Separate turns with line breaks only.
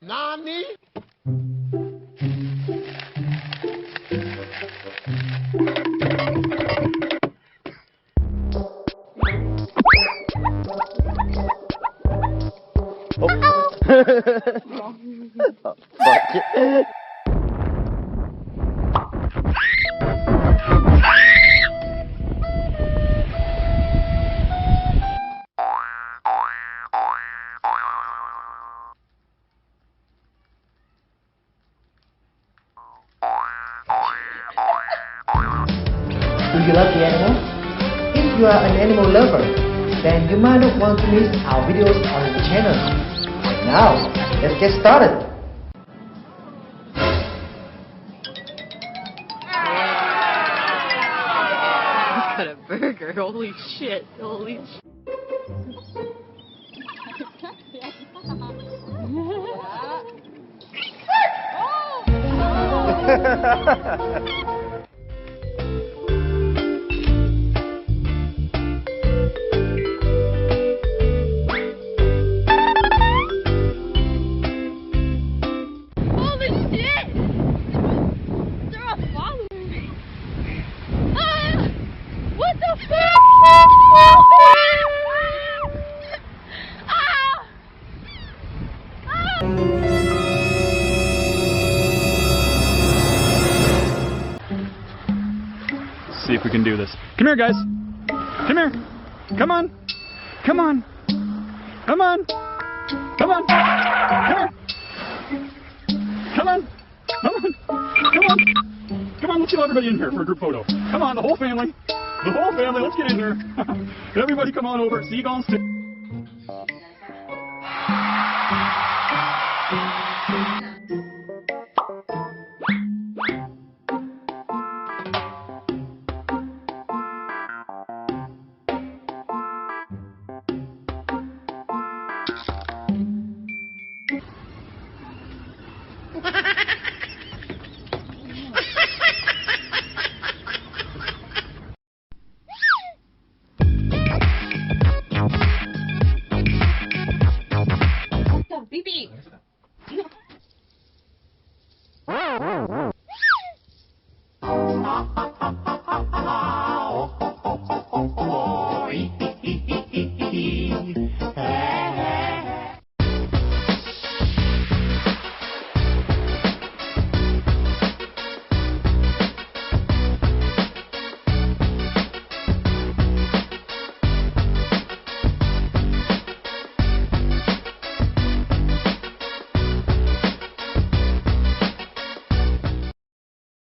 Nani?
Oh, fuck it.
Do you love the animals? If you are an animal lover, then you might not want to miss our videos on the channel. Now, let's get started.
Got a burger. Holy shit. Holy shit. Holy shit! They're all following me. What the fuck?
Let's see if we can do this. Come here, guys. Come here. Come on. Come on. Come on. Come on. Come here. Come on. Come on. Come on. Come on, let's get everybody in here for a group photo. Come on, the whole family. The whole family, let's get in here. Everybody come on over. Seagulls too.